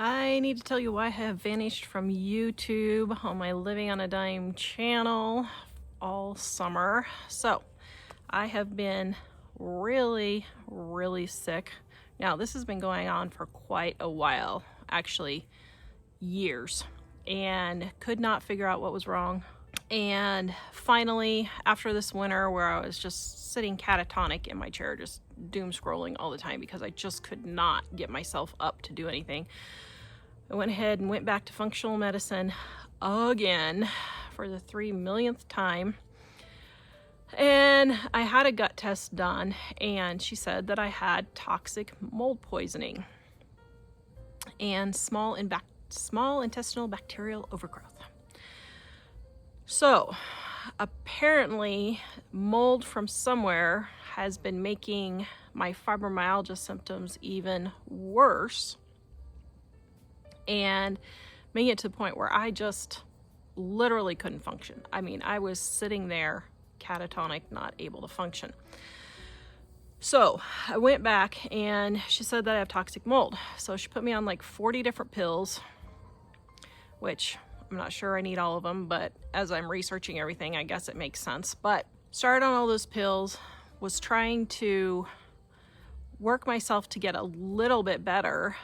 I need to tell you why I have vanished from YouTube on my Living on a Dime channel all summer. So I have been really sick. Now this has been going on for quite a while, actually years, and could not figure out what was wrong. And finally, after this winter where I was just sitting catatonic in my chair, just doom scrolling all the time because I just could not get myself up to do anything, I went ahead and went back to functional medicine again for the 3 millionth time. And I had a gut test done, and she said that I had toxic mold poisoning and small intestinal bacterial overgrowth. So apparently mold from somewhere has been making my fibromyalgia symptoms even worse and making it to the point where I just literally couldn't function. I mean, I was sitting there catatonic, not able to function. So I went back and she said that I have toxic mold. So she put me on like 40 different pills, which I'm not sure I need all of them, but as I'm researching everything, I guess it makes sense. But started on all those pills, was trying to work myself to get a little bit better,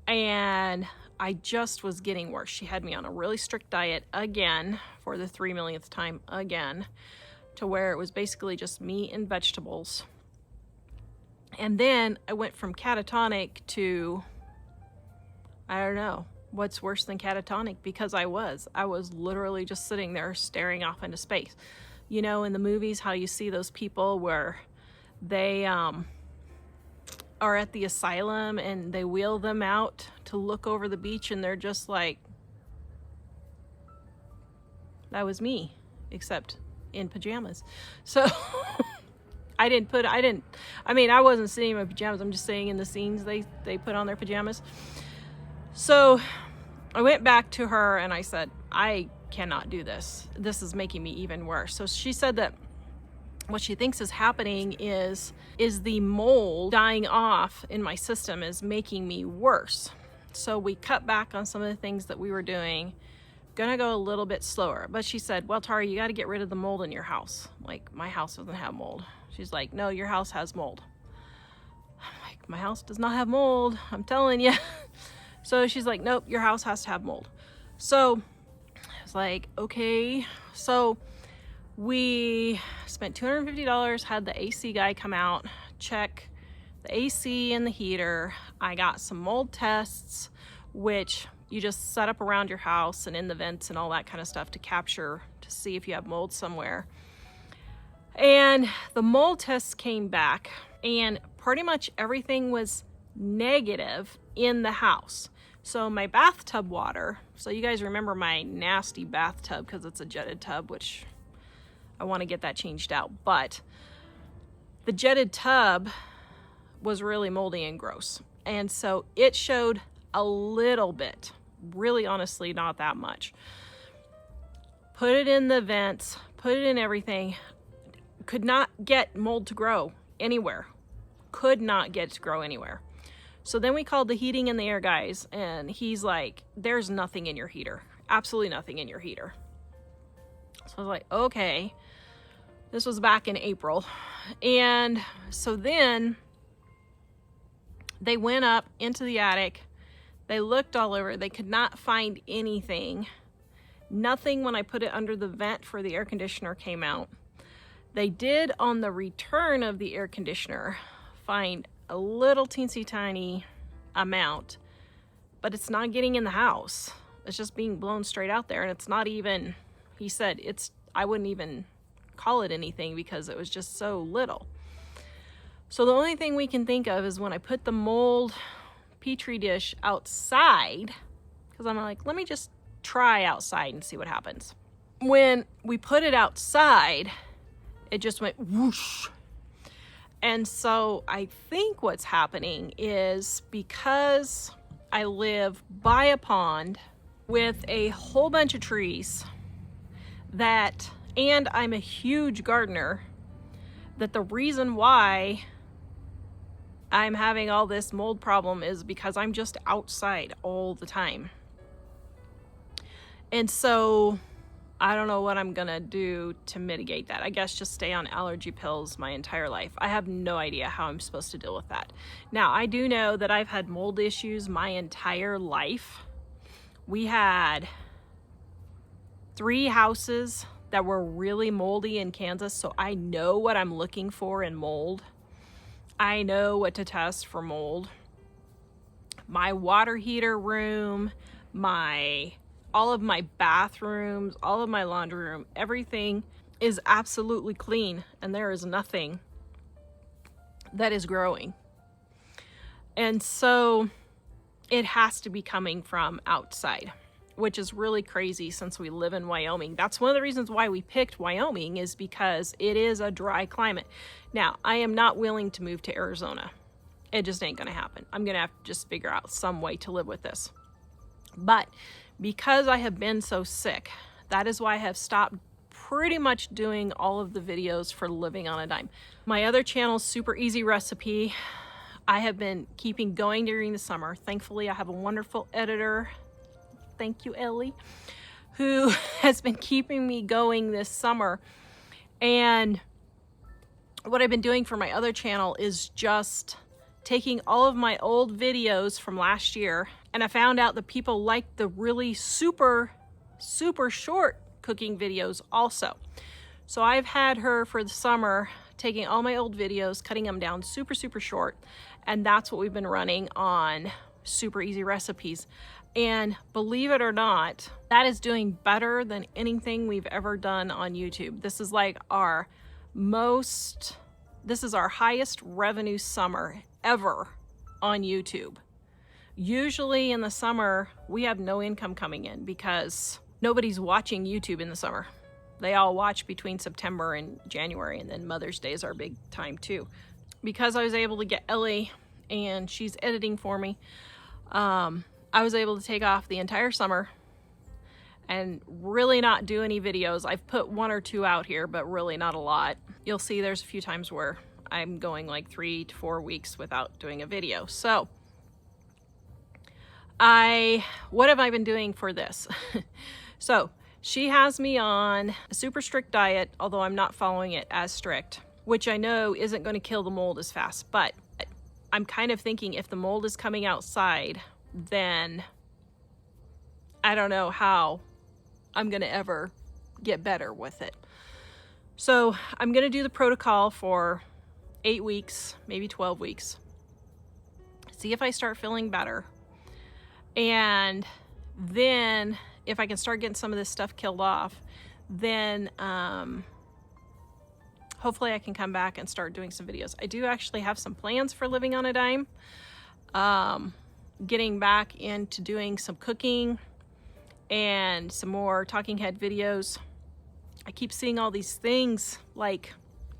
and I just was getting worse. She had me on a really strict diet again for the 3 millionth time again, to where it was basically just meat and vegetables. And then I went from catatonic to, I don't know, what's worse than catatonic, because I was literally just sitting there staring off into space. You know, in the movies, how you see those people where they are at the asylum and they wheel them out to look over the beach and they're just like, that was me, except in pajamas. So I wasn't sitting in my pajamas, I'm just saying in the scenes they put on their pajamas. So I went back to her and I said, I cannot do this. This is making me even worse. So she said that what she thinks is happening is the mold dying off in my system is making me worse. So we cut back on some of the things that we were doing, gonna go a little bit slower. But she said, well, Tara, you got to get rid of the mold in your house. Like, my house doesn't have mold. She's like, no, your house has mold. I'm like, my house does not have mold, I'm telling you. So she's like, nope, your house has to have mold. So I was like, okay. So we spent $250, had the AC guy come out, check the AC and the heater. I got some mold tests, which you just set up around your house and in the vents and all that kind of stuff to see if you have mold somewhere. And the mold tests came back and pretty much everything was negative in the house. So my bathtub water, so you guys remember my nasty bathtub because it's a jetted tub, which I want to get that changed out. But the jetted tub was really moldy and gross. And so it showed a little bit, really honestly, not that much. Put it in the vents, put it in everything. Could not get mold to grow anywhere. Could not get it to grow anywhere. So then we called the heating and the air guys, and he's like, there's nothing in your heater. Absolutely nothing in your heater. So I was like, okay. This was back in April. And so then they went up into the attic. They looked all over. They could not find anything. Nothing when I put it under the vent for the air conditioner came out. They did on the return of the air conditioner find a little teensy tiny amount, but it's not getting in the house. It's just being blown straight out there. And it's not even, he said, I wouldn't even call it anything because it was just so little. So the only thing we can think of is when I put the mold petri dish outside, because I'm like, let me just try outside and see what happens. When we put it outside, it just went whoosh. And so I think what's happening is because I live by a pond with a whole bunch of trees and I'm a huge gardener, that the reason why I'm having all this mold problem is because I'm just outside all the time. And so I don't know what I'm gonna do to mitigate that. I guess just stay on allergy pills my entire life. I have no idea how I'm supposed to deal with that. Now, I do know that I've had mold issues my entire life. We had 3 houses that were really moldy in Kansas, so I know what I'm looking for in mold. I know what to test for mold. My water heater room, all of my bathrooms, all of my laundry room, everything is absolutely clean, and there is nothing that is growing. And so it has to be coming from outside, which is really crazy since we live in Wyoming. That's one of the reasons why we picked Wyoming, is because it is a dry climate. Now, I am not willing to move to Arizona. It just ain't gonna happen. I'm gonna have to just figure out some way to live with this. But because I have been so sick, that is why I have stopped pretty much doing all of the videos for Living on a Dime. My other channel, Super Easy Recipe, I have been keeping going during the summer. Thankfully, I have a wonderful editor, thank you, Ellie, who has been keeping me going this summer. And what I've been doing for my other channel is just taking all of my old videos from last year, and I found out that people like the really super short cooking videos also. So I've had her for the summer taking all my old videos, cutting them down super short, and that's what we've been running on Super Easy Recipes. And believe it or not, that is doing better than anything we've ever done on YouTube. This is like this is our highest revenue summer ever on YouTube. Usually in the summer, we have no income coming in because nobody's watching YouTube in the summer. They all watch between September and January, and then Mother's Day is our big time too. Because I was able to get Ellie, and she's editing for me, I was able to take off the entire summer and really not do any videos. I've put 1 or 2 out here, but really not a lot. You'll see there's a few times where I'm going like 3 to 4 weeks without doing a video. So what have I been doing for this? So she has me on a super strict diet, although I'm not following it as strict, which I know isn't going to kill the mold as fast. But I'm kind of thinking if the mold is coming outside, then I don't know how I'm going to ever get better with it. So I'm going to do the protocol for 8 weeks, maybe 12 weeks. See if I start feeling better. And then if I can start getting some of this stuff killed off, then hopefully I can come back and start doing some videos. I do actually have some plans for Living on a Dime. Getting back into doing some cooking and some more talking head videos. I keep seeing all these things,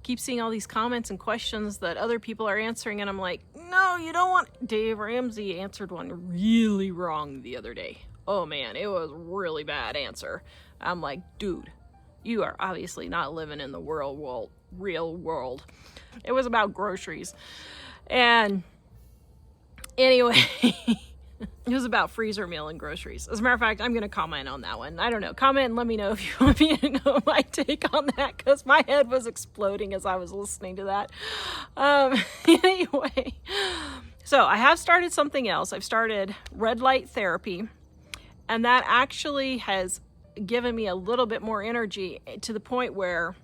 keep seeing all these comments and questions that other people are answering, and I'm like, no, you don't want. Dave Ramsey answered one really wrong the other day. Oh man, it was a really bad answer. I'm like, dude, you are obviously not living in the real world. It was about groceries. And anyway, it was about freezer meal and groceries. As a matter of fact, I'm going to comment on that one. I don't know. Comment and let me know if you want me to know my take on that, because my head was exploding as I was listening to that. Anyway, so I have started something else. I've started red light therapy, and that actually has given me a little bit more energy to the point where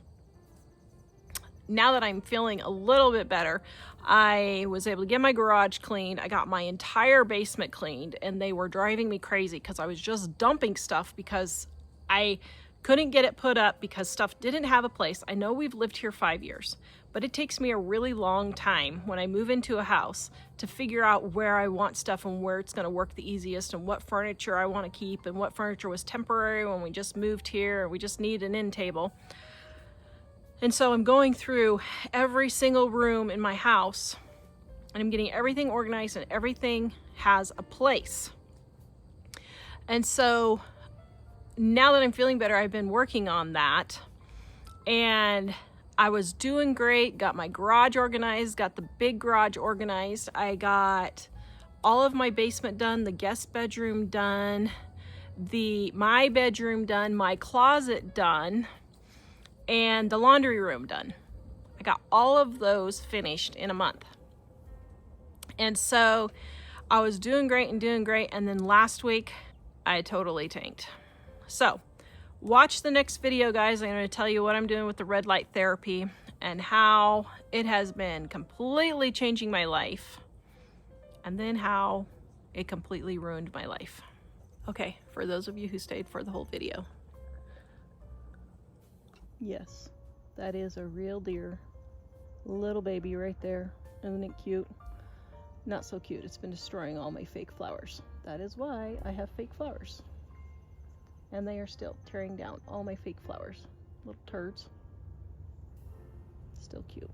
now that I'm feeling a little bit better, I was able to get my garage cleaned. I got my entire basement cleaned, and they were driving me crazy because I was just dumping stuff because I couldn't get it put up because stuff didn't have a place. I know we've lived here 5 years, but it takes me a really long time when I move into a house to figure out where I want stuff and where it's going to work the easiest and what furniture I want to keep and what furniture was temporary when we just moved here and we just need an end table. And so I'm going through every single room in my house, and I'm getting everything organized and everything has a place. And so now that I'm feeling better, I've been working on that, and I was doing great, got my garage organized, got the big garage organized. I got all of my basement done, the guest bedroom done, my bedroom done, my closet done, and the laundry room done. I got all of those finished in a month. And so I was doing great, and then last week I totally tanked. So watch the next video, guys. I'm going to tell you what I'm doing with the red light therapy and how it has been completely changing my life, and then how it completely ruined my life. Okay, for those of you who stayed for the whole video. Yes, that is a real dear little baby right there. Isn't it cute? Not so cute. It's been destroying all my fake flowers. That is why I have fake flowers. And they are still tearing down all my fake flowers. Little turds. Still cute.